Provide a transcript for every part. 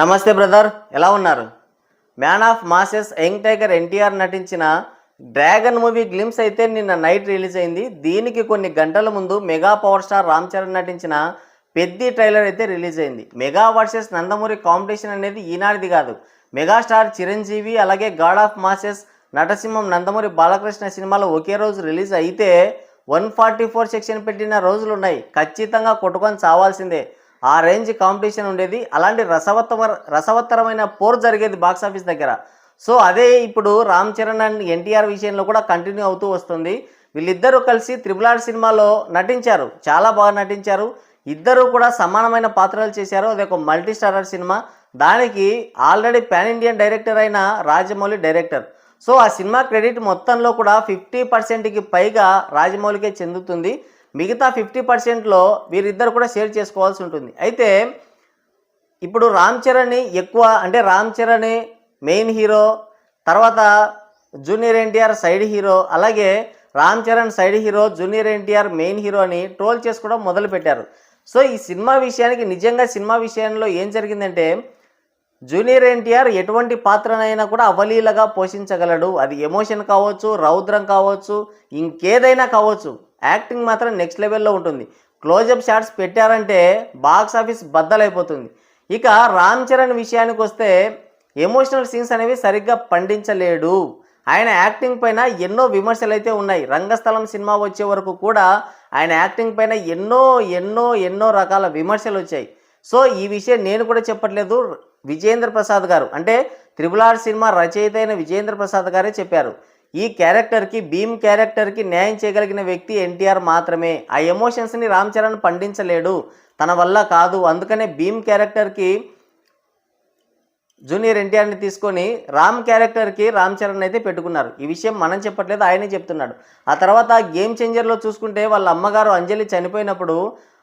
నమస్తే బ్రదర్, ఎలా ఉన్నారు? Man of masses young tiger NTR నటించిన డ్రాగన్ మూవీ గ్లిమ్స్ అయితే నిన్న నైట్ రిలీజ్ అయింది. దీనికి కొన్ని గంటల ముందు mega power star Ram Charan నటించిన పెద్ది ట్రైలర్ అయితే రిలీజ్ అయింది. మెగా వర్సెస్ నందమూరి కాంపిటీషన్ అనేది ఈనాటిది కాదు. మెగాస్టార్ చిరంజీవి అలాగే గాడ్ ఆఫ్ మాసెస్ నటసింహం నందమూరి బాలకృష్ణ సినిమాలు ఒకే రోజు రిలీజ్ అయితే 144 సెక్షన్ పెట్టిన రోజులు ఉన్నాయి. ఖచ్చితంగా కొట్టుకొని చావాల్సిందే. ఆ రేంజ్ కాంపిటీషన్ ఉండేది. అలాంటి రసవత్తరమైన పోర్ జరిగేది బాక్సాఫీస్ దగ్గర. సో అదే ఇప్పుడు రామ్ చరణ్ అండ్ ఎన్టీఆర్ విషయంలో కూడా కంటిన్యూ అవుతూ వస్తుంది. వీళ్ళిద్దరూ కలిసి RRR సినిమాలో నటించారు, చాలా బాగా నటించారు. ఇద్దరు కూడా సమానమైన పాత్రలు చేశారు. అది ఒక మల్టీ స్టారర్ సినిమా. దానికి ఆల్రెడీ పాన్ ఇండియన్ డైరెక్టర్ అయిన రాజమౌళి డైరెక్టర్. సో ఆ సినిమా క్రెడిట్ మొత్తంలో కూడా 50%కి పైగా రాజమౌళికే చెందుతుంది. మిగతా 50%లో వీరిద్దరు కూడా షేర్ చేసుకోవాల్సి ఉంటుంది. అయితే ఇప్పుడు రామ్ చరణ్ని ఎక్కువ అంటే రామ్ చరణ్ మెయిన్ హీరో, తర్వాత జూనియర్ ఎన్టీఆర్ సైడ్ హీరో, అలాగే Ram Charan side hero, junior NTR main hero అని ట్రోల్ చేసుకోవడం మొదలుపెట్టారు. సో ఈ సినిమా విషయానికి నిజంగా సినిమా విషయంలో ఏం జరిగిందంటే, జూనియర్ ఎన్టీఆర్ ఎటువంటి పాత్రనైనా కూడా అవలీలగా పోషించగలడు. అది ఎమోషన్ కావచ్చు, రౌద్రం కావచ్చు, ఇంకేదైనా కావచ్చు. యాక్టింగ్ మాత్రం నెక్స్ట్ లెవెల్లో ఉంటుంది. క్లోజప్ షాట్స్ పెట్టారంటే బాక్స్ ఆఫీస్ బద్దలైపోతుంది. ఇక రామ్ చరణ్ విషయానికి వస్తే ఎమోషనల్ సీన్స్ అనేవి సరిగ్గా పండించలేడు. ఆయన యాక్టింగ్ పైన ఎన్నో విమర్శలు అయితే ఉన్నాయి. రంగస్థలం సినిమా వచ్చే వరకు కూడా ఆయన యాక్టింగ్ పైన ఎన్నో రకాల విమర్శలు వచ్చాయి. సో ఈ విషయం నేను కూడా చెప్పట్లేదు, విజేంద్ర ప్రసాద్ గారు అంటే RRR సినిమా రచయిత అయిన విజేంద్ర ప్రసాద్ గారే చెప్పారు. ఈ క్యారెక్టర్కి, భీమ్ క్యారెక్టర్కి న్యాయం చేయగలిగిన వ్యక్తి ఎన్టీఆర్ మాత్రమే. ఆ ఎమోషన్స్ని రామ్ చరణ్ పండించలేడు, తన వల్ల కాదు. అందుకనే భీమ్ క్యారెక్టర్కి జూనియర్ ఎన్టీఆర్ని తీసుకొని రామ్ క్యారెక్టర్కి రామ్ చరణ్ అయితే పెట్టుకున్నారు. ఈ విషయం మనం చెప్పట్లేదు, ఆయనే చెప్తున్నాడు. ఆ తర్వాత గేమ్ చేంజర్లో చూసుకుంటే వాళ్ళ అమ్మగారు అంజలి చనిపోయినప్పుడు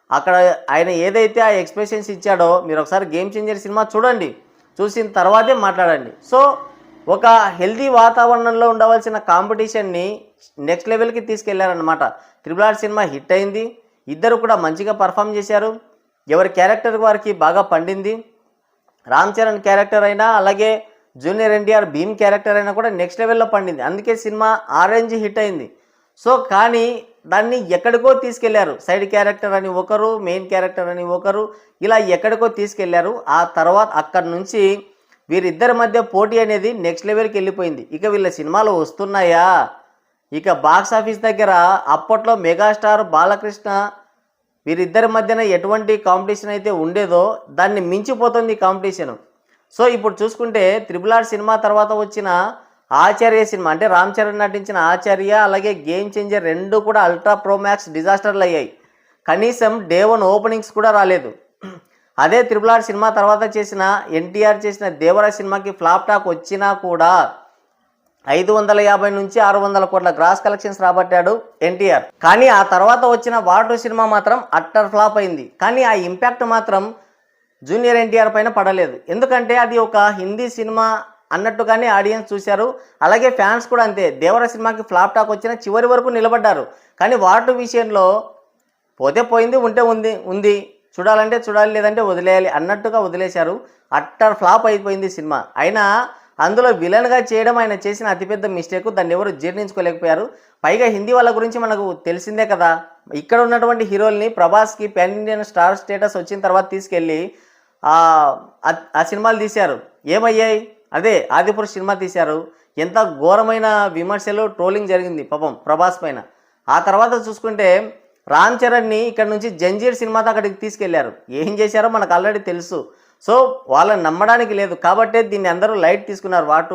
అక్కడ ఆయన ఏదైతే ఆ ఎక్స్ప్రెషన్స్ ఇచ్చాడో, మీరు ఒకసారి గేమ్ చేంజర్ సినిమా చూడండి, చూసిన తర్వాతే మాట్లాడండి. సో ఒక హెల్దీ వాతావరణంలో ఉండవలసిన కాంపిటీషన్ని నెక్స్ట్ లెవెల్కి తీసుకెళ్లారనమాట. RRR సినిమా హిట్ అయింది. ఇద్దరు కూడా మంచిగా పర్ఫామ్ చేశారు. ఎవరి క్యారెక్టర్ వారికి బాగా పండింది. రామ్ చరణ్ క్యారెక్టర్ అయినా అలాగే జూనియర్ ఎన్టీఆర్ భీమ్ క్యారెక్టర్ అయినా కూడా నెక్స్ట్ లెవెల్లో పండింది. అందుకే సినిమా ఆరెంజ్ హిట్ అయింది. సో కానీ దాన్ని ఎక్కడికో తీసుకెళ్లారు. సైడ్ క్యారెక్టర్ అని ఒకరు, మెయిన్ క్యారెక్టర్ అని ఒకరు, ఇలా ఎక్కడికో తీసుకెళ్లారు. ఆ తర్వాత అక్కడి నుంచి వీరిద్దరి మధ్య పోటీ అనేది నెక్స్ట్ లెవెల్కి వెళ్ళిపోయింది. ఇక వీళ్ళ సినిమాలు వస్తున్నాయా? ఇక బాక్స్ ఆఫీస్ దగ్గర అప్పట్లో మెగాస్టార్ బాలకృష్ణ వీరిద్దరి మధ్యన ఎటువంటి కాంపిటీషన్ అయితే ఉండేదో దాన్ని మించిపోతుంది కాంపిటీషన్. సో ఇప్పుడు చూసుకుంటే RRR సినిమా తర్వాత వచ్చిన ఆచార్య సినిమా అంటే రామ్ చరణ్ నటించిన ఆచార్య అలాగే గేమ్ చేంజర్ రెండు కూడా అల్ట్రా ప్రోమాక్స్ డిజాస్టర్లు అయ్యాయి. కనీసం డే 1 ఓపెనింగ్స్ కూడా రాలేదు. అదే RRR సినిమా తర్వాత చేసిన ఎన్టీఆర్ చేసిన దేవరా సినిమాకి ఫ్లాప్ టాక్ వచ్చినా కూడా 550 నుంచి 600 కోట్ల గ్రాస్ కలెక్షన్స్ రాబట్టాడు ఎన్టీఆర్. కానీ ఆ తర్వాత వచ్చిన వార్ 2 సినిమా మాత్రం అట్టర్ ఫ్లాప్ అయింది. కానీ ఆ ఇంపాక్ట్ మాత్రం జూనియర్ ఎన్టీఆర్ పైన పడలేదు. ఎందుకంటే అది ఒక హిందీ సినిమా అన్నట్టుగానే ఆడియన్స్ చూశారు. అలాగే ఫ్యాన్స్ కూడా అంతే. దేవరా సినిమాకి ఫ్లాప్ టాక్ వచ్చిన చివరి వరకు నిలబడ్డారు. కానీ వార్ 2 విషయంలో పోతే పోయింది, ఉంటే ఉంది, చూడాలంటే చూడాలి, లేదంటే వదిలేయాలి అన్నట్టుగా వదిలేశారు. అట్టర్ ఫ్లాప్ అయిపోయింది సినిమా. అయినా అందులో విలన్గా చేయడం ఆయన చేసిన అతిపెద్ద మిస్టేక్. దాన్ని ఎవరు జీర్ణించుకోలేకపోయారు. పైగా హిందీ వాళ్ళ గురించి మనకు తెలిసిందే కదా. ఇక్కడ ఉన్నటువంటి హీరోల్ని ప్రభాస్కి పాన్ ఇండియన్ స్టార్ స్టేటస్ వచ్చిన తర్వాత తీసుకెళ్ళి ఆ సినిమాలు తీశారు. ఏమయ్యాయి? అదే ఆదిపురుష్ సినిమా తీశారు. ఎంత ఘోరమైన విమర్శలు, ట్రోలింగ్ జరిగింది పాపం ప్రభాస్ పైన. ఆ తర్వాత చూసుకుంటే రామ్ చరణ్ని ఇక్కడ నుంచి జంజీర్ సినిమాతో అక్కడికి తీసుకెళ్లారు. ఏం చేశారో మనకు ఆల్రెడీ తెలుసు. సో వాళ్ళని నమ్మడానికి లేదు కాబట్టే దీన్ని అందరూ లైట్ తీసుకున్నారు వార్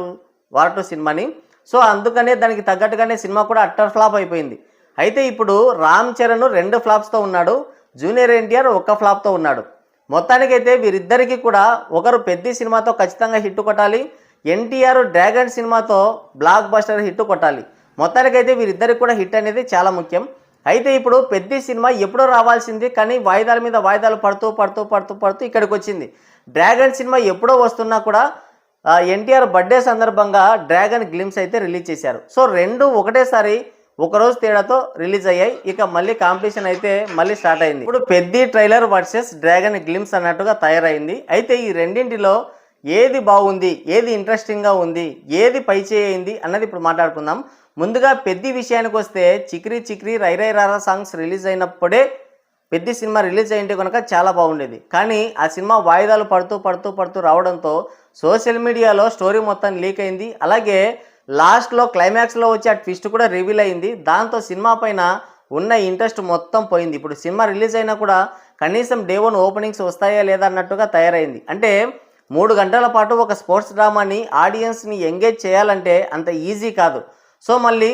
2 సినిమాని. సో అందుకనే దానికి తగ్గట్టుగానే సినిమా కూడా అట్టర్ ఫ్లాప్ అయిపోయింది. అయితే ఇప్పుడు రామ్ చరణ్ 2 ఫ్లాప్స్తో ఉన్నాడు, జూనియర్ ఎన్టీఆర్ 1 ఫ్లాప్తో ఉన్నాడు. మొత్తానికైతే వీరిద్దరికీ కూడా ఒకరు పెద్ద సినిమాతో ఖచ్చితంగా హిట్ కొట్టాలి, ఎన్టీఆర్ డ్రాగన్ సినిమాతో బ్లాక్ బస్టర్ హిట్ కొట్టాలి. మొత్తానికైతే వీరిద్దరికి కూడా హిట్ అనేది చాలా ముఖ్యం. అయితే ఇప్పుడు పెద్ద సినిమా ఎప్పుడో రావాల్సింది, కానీ వాయిదాల మీద వాయిదాలు పడుతూ ఇక్కడికి వచ్చింది. డ్రాగన్ సినిమా ఎప్పుడో వస్తున్నా కూడా ఎన్టీఆర్ బర్త్డే సందర్భంగా డ్రాగన్ గ్లిమ్స్ అయితే రిలీజ్ చేశారు. సో రెండు ఒకటేసారి ఒకరోజు తేడాతో రిలీజ్ అయ్యాయి. ఇక మళ్ళీ కాంపిటీషన్ అయితే మళ్ళీ స్టార్ట్ అయింది. ఇప్పుడు Peddi trailer versus dragon glimpse అన్నట్టుగా తయారైంది. అయితే ఈ రెండింటిలో ఏది బాగుంది, ఏది ఇంట్రెస్టింగ్గా ఉంది, ఏది పై చేయింది అన్నది ఇప్పుడు మాట్లాడుకుందాం. ముందుగా పెద్ది విషయానికి వస్తే చిక్రీ చిక్రీ రై రై రారా సాంగ్స్ రిలీజ్ అయినప్పుడే పెద్ది సినిమా రిలీజ్ అయ్యింటే కనుక చాలా బాగుండేది. కానీ ఆ సినిమా వాయిదాలు పడుతూ రావడంతో సోషల్ మీడియాలో స్టోరీ మొత్తం లీక్ అయింది. అలాగే లాస్ట్లో క్లైమాక్స్లో వచ్చి ఆ ట్విస్ట్ కూడా రివీల్ అయింది. దాంతో సినిమా పైన ఉన్న ఇంట్రెస్ట్ మొత్తం పోయింది. ఇప్పుడు సినిమా రిలీజ్ అయినా కూడా కనీసం డే 1 ఓపెనింగ్స్ వస్తాయా లేదా అన్నట్టుగా తయారైంది. అంటే 3 గంటల పాటు ఒక స్పోర్ట్స్ డ్రామాని ఆడియన్స్ని ఎంగేజ్ చేయాలంటే అంత ఈజీ కాదు. సో మళ్ళీ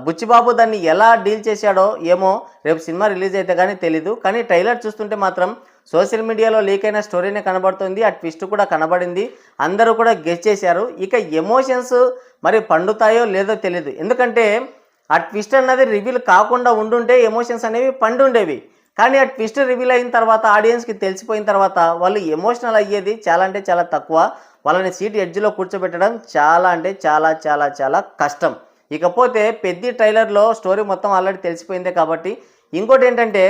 బుచ్చిబాబు దాన్ని ఎలా డీల్ చేశాడో ఏమో రేపు సినిమా రిలీజ్ అయితే కానీ తెలీదు. కానీ ట్రైలర్ చూస్తుంటే మాత్రం సోషల్ మీడియాలో లీక్ అయిన స్టోరీనే కనబడుతుంది. ఆ ట్విస్ట్ కూడా కనబడింది. అందరూ కూడా గెస్ చేశారు. ఇక ఎమోషన్స్ మరి పండుతాయో లేదో తెలీదు. ఎందుకంటే ఆ ట్విస్ట్ అన్నది రివీల్ కాకుండా ఉండుంటే ఎమోషన్స్ అనేవి పండుండేవి. కానీ ఆ ట్విస్ట్ రివీల్ అయిన తర్వాత ఆడియన్స్కి తెలిసిపోయిన తర్వాత వాళ్ళు ఎమోషనల్ అయ్యేది చాలా అంటే చాలా తక్కువ. వాళ్ళని సీట్ ఎడ్జ్లో కూర్చోబెట్టడం చాలా అంటే చాలా చాలా చాలా కష్టం. ఇకపోతే పెద్ది ట్రైలర్లో స్టోరీ మొత్తం ఆల్రెడీ తెలిసిపోయిందే కాబట్టి ఇంకోటి ఏంటంటే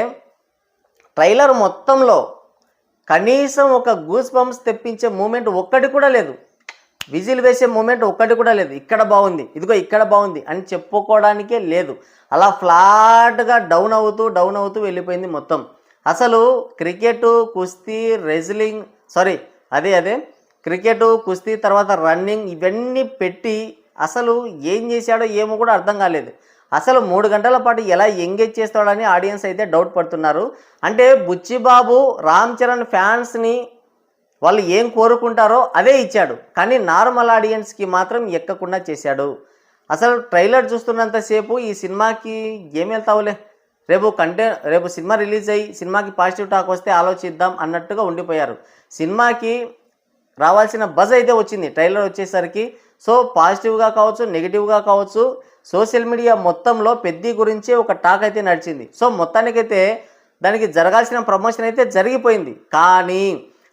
ట్రైలర్ మొత్తంలో కనీసం ఒక గూస్ బంప్స్ తెప్పించే మూమెంట్ ఒక్కటి కూడా లేదు. విజిల్ వేసే మూమెంట్ ఒక్కటి కూడా లేదు. ఇక్కడ బాగుంది, ఇదిగో ఇక్కడ బాగుంది అని చెప్పుకోవడానికే లేదు. అలా ఫ్లాట్గా డౌన్ అవుతూ వెళ్ళిపోయింది మొత్తం. అసలు క్రికెట్, కుస్తీ, రెజ్లింగ్ అదే క్రికెట్, కుస్తీ, తర్వాత రన్నింగ్ ఇవన్నీ పెట్టి అసలు ఏం చేశాడో ఏమో కూడా అర్థం కాలేదు. అసలు 3 గంటల పాటు ఎలా ఎంగేజ్ చేస్తాడని ఆడియన్స్ అయితే డౌట్ పడుతున్నారు. అంటే బుచ్చిబాబు రామ్ చరణ్ ఫ్యాన్స్ని వాళ్ళు ఏం కోరుకుంటారో అదే ఇచ్చాడు. కానీ నార్మల్ ఆడియన్స్కి మాత్రం ఎక్కకుండా చేశాడు. అసలు ట్రైలర్ చూస్తున్నంతసేపు ఈ సినిమాకి ఏం వెళ్తావులే, రేపు సినిమా రిలీజ్ అయ్యి సినిమాకి పాజిటివ్ టాక్ వస్తే ఆలోచిద్దాం అన్నట్టుగా ఉండిపోయారు. సినిమాకి రావాల్సిన బజ్ అయితే వచ్చింది ట్రైలర్ వచ్చేసరికి. సో పాజిటివ్గా కావచ్చు, నెగిటివ్గా కావచ్చు, సోషల్ మీడియా మొత్తంలో పెద్ది గురించే ఒక టాక్ అయితే నడిచింది. సో మొత్తానికైతే దానికి జరగాల్సిన ప్రమోషన్ అయితే జరిగిపోయింది. కానీ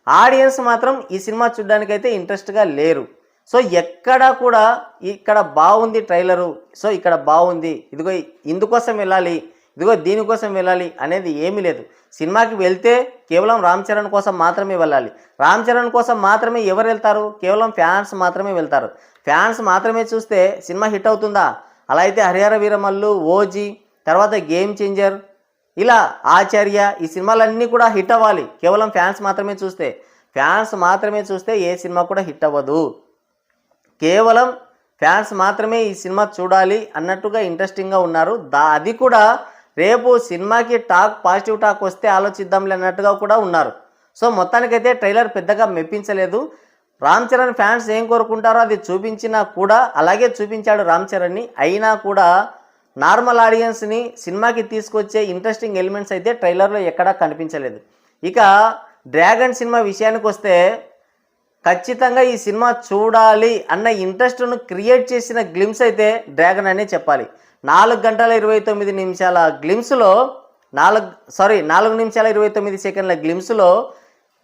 ఆడియన్స్ మాత్రం ఈ సినిమా చూడడానికైతే ఇంట్రెస్ట్గా లేరు. సో ఎక్కడా కూడా ఇక్కడ బాగుంది ట్రైలరు, సో ఇక్కడ బాగుంది, ఇదిగో ఇందుకోసం వెళ్ళాలి, ఇదిగో దీనికోసం వెళ్ళాలి అనేది ఏమీ లేదు. సినిమాకి వెళ్తే కేవలం రామ్ చరణ్ కోసం మాత్రమే వెళ్ళాలి. రామ్ చరణ్ కోసం మాత్రమే ఎవరు వెళ్తారు? కేవలం ఫ్యాన్స్ మాత్రమే వెళ్తారు. ఫ్యాన్స్ మాత్రమే చూస్తే సినిమా హిట్ అవుతుందా? అలా అయితే హరిహర వీరమల్లు, ఓజీ, తర్వాత గేమ్ చేంజర్, ఇలా ఆచార్య, ఈ సినిమాలన్నీ కూడా హిట్ అవ్వాలి. కేవలం ఫ్యాన్స్ మాత్రమే చూస్తే ఏ సినిమా కూడా హిట్ అవ్వదు. కేవలం ఫ్యాన్స్ మాత్రమే ఈ సినిమా చూడాలి అన్నట్టుగా ఇంట్రెస్టింగ్గా ఉన్నారు. అది కూడా రేపు సినిమాకి పాజిటివ్ టాక్ వస్తే ఆలోచిద్దాంలే అన్నట్టుగా కూడా ఉన్నారు. సో మొత్తానికైతే ట్రైలర్ పెద్దగా మెప్పించలేదు. రామ్ చరణ్ ఫ్యాన్స్ ఏం కోరుకుంటారో అది చూపించినా కూడా అలాగే చూపించాడు రామ్ చరణ్ని. అయినా కూడా నార్మల్ ఆడియన్స్ని సినిమాకి తీసుకొచ్చే ఇంట్రెస్టింగ్ ఎలిమెంట్స్ అయితే ట్రైలర్లో ఎక్కడా కనిపించలేదు. ఇక డ్రాగన్ సినిమా విషయానికి వస్తే ఖచ్చితంగా ఈ సినిమా చూడాలి అన్న ఇంట్రెస్ట్ను క్రియేట్ చేసిన గ్లిమ్స్ అయితే డ్రాగన్ అనే చెప్పాలి. 4 గంటల 29 నిమిషాల గ్లిమ్స్లో 4 నిమిషాల 29 సెకండ్ల గ్లిమ్స్లో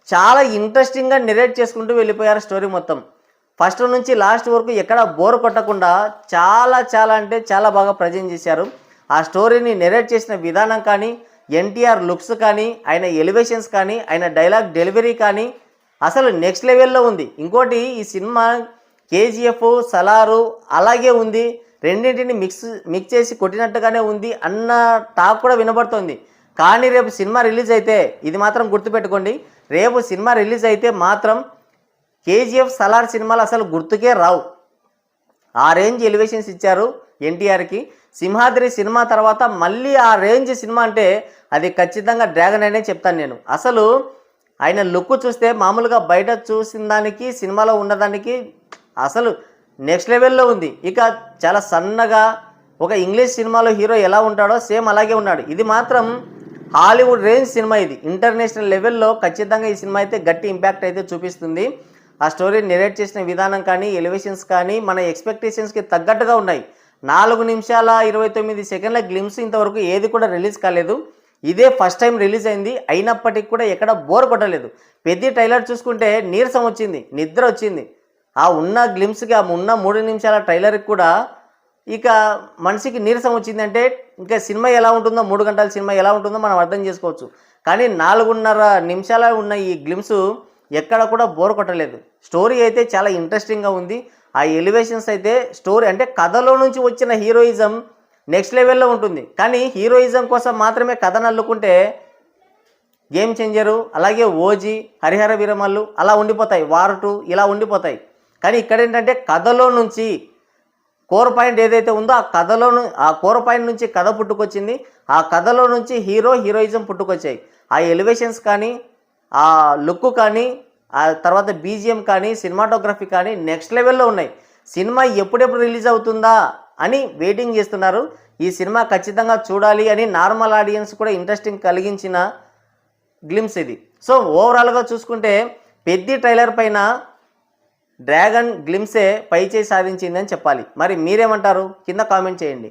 చాలా ఇంట్రెస్టింగ్గా నెరేట్ చేసుకుంటూ వెళ్ళిపోయారు స్టోరీ మొత్తం. ఫస్ట్ నుంచి లాస్ట్ వరకు ఎక్కడ బోర్ కొట్టకుండా చాలా అంటే చాలా బాగా ప్రజెంట్ చేశారు. ఆ స్టోరీని నెరేట్ చేసిన విధానం కానీ, ఎన్టీఆర్ లుక్స్ కానీ, ఆయన ఎలివేషన్స్ కానీ, ఆయన డైలాగ్ డెలివరీ కానీ అసలు నెక్స్ట్ లెవెల్లో ఉంది. ఇంకోటి ఈ సినిమా కేజీఎఫ్, సలారు అలాగే ఉంది, రెండింటిని మిక్స్ చేసి కొట్టినట్టుగానే ఉంది అన్న టాక్ కూడా వినబడుతుంది. కానీ రేపు సినిమా రిలీజ్ అయితే ఇది మాత్రం గుర్తుపెట్టుకోండి, రేపు సినిమా రిలీజ్ అయితే మాత్రం కేజీఎఫ్, సలార్ సినిమాలు అసలు గుర్తుకే రావు. ఆ రేంజ్ ఎలివేషన్స్ ఇచ్చారు ఎన్టీఆర్కి. సింహాద్రి సినిమా తర్వాత మళ్ళీ ఆ రేంజ్ సినిమా అంటే అది ఖచ్చితంగా డ్రాగన్ అనే చెప్తాను నేను. అసలు ఆయన లుక్ చూస్తే మామూలుగా బయట చూసిన దానికి సినిమాలో ఉన్నదానికి అసలు నెక్స్ట్ లెవెల్లో ఉంది. ఇక చాలా సన్నగా ఒక ఇంగ్లీష్ సినిమాలో హీరో ఎలా ఉంటాడో సేమ్ అలాగే ఉన్నాడు. ఇది మాత్రం హాలీవుడ్ రేంజ్ సినిమా. ఇది ఇంటర్నేషనల్ లెవెల్లో ఖచ్చితంగా ఈ సినిమా అయితే గట్టి ఇంపాక్ట్ అయితే చూపిస్తుంది. ఆ స్టోరీ నెరేట్ చేసిన విధానం కానీ, ఎలివేషన్స్ కానీ మన ఎక్స్పెక్టేషన్స్కి తగ్గట్టుగా ఉన్నాయి. 4 నిమిషాల 29 సెకండ్ల గ్లిమ్స్ ఇంతవరకు ఏది కూడా రిలీజ్ కాలేదు. ఇదే ఫస్ట్ టైం రిలీజ్ అయింది. అయినప్పటికీ కూడా ఎక్కడ బోర్ కొట్టలేదు. పెద్ద ట్రైలర్ చూసుకుంటే నీరసం వచ్చింది, నిద్ర వచ్చింది. ఆ ఉన్న గ్లిమ్స్కి, ఆ ఉన్న 3 నిమిషాల ట్రైలర్కి కూడా ఇక మనిషికి నీరసం వచ్చిందంటే ఇంకా సినిమా ఎలా ఉంటుందో, 3 గంటల సినిమా ఎలా ఉంటుందో మనం అర్థం చేసుకోవచ్చు. కానీ 4:30 నిమిషాల ఉన్న ఈ గ్లిమ్స్ ఎక్కడ కూడా బోర్ కొట్టలేదు. స్టోరీ అయితే చాలా ఇంట్రెస్టింగ్‌గా ఉంది. ఆ ఎలివేషన్స్ అయితే స్టోరీ అంటే కథలో నుంచి వచ్చిన హీరోయిజం నెక్స్ట్ లెవెల్‌లో ఉంటుంది. కానీ హీరోయిజం కోసం మాత్రమే కథను అల్లుకుంటే గేమ్ చేంజరు, అలాగే ఓజీ, హరిహర వీరమల్లు అలా ఉండిపోతాయి. వార్ 2 ఇలా ఉండిపోతాయి. కానీ ఇక్కడ ఏంటంటే కథలో నుంచి కోర్ పాయింట్ ఏదైతే ఉందో ఆ కోర్ పాయింట్ నుంచి కథ పుట్టుకొచ్చింది. ఆ కథలో నుంచి హీరోయిజం పుట్టుకొచ్చాయి. ఆ ఎలివేషన్స్ కానీ, ఆ లుక్ కానీ, ఆ తర్వాత బీజిఎం కానీ, సినిమాటోగ్రఫీ కానీ నెక్స్ట్ లెవెల్లో ఉన్నాయి. సినిమా ఎప్పుడెప్పుడు రిలీజ్ అవుతుందా అని వెయిటింగ్ చేస్తున్నారు. ఈ సినిమా ఖచ్చితంగా చూడాలి అని నార్మల్ ఆడియన్స్ కూడా ఇంట్రెస్టింగ్ కలిగించిన గ్లిమ్స్ ఇది. సో ఓవరాల్గా చూసుకుంటే పెద్ది ట్రైలర్ పైన డ్రాగన్ గ్లిమ్సే పైచేయి సాధించిందని చెప్పాలి. మరి మీరేమంటారు? కింద కామెంట్ చేయండి.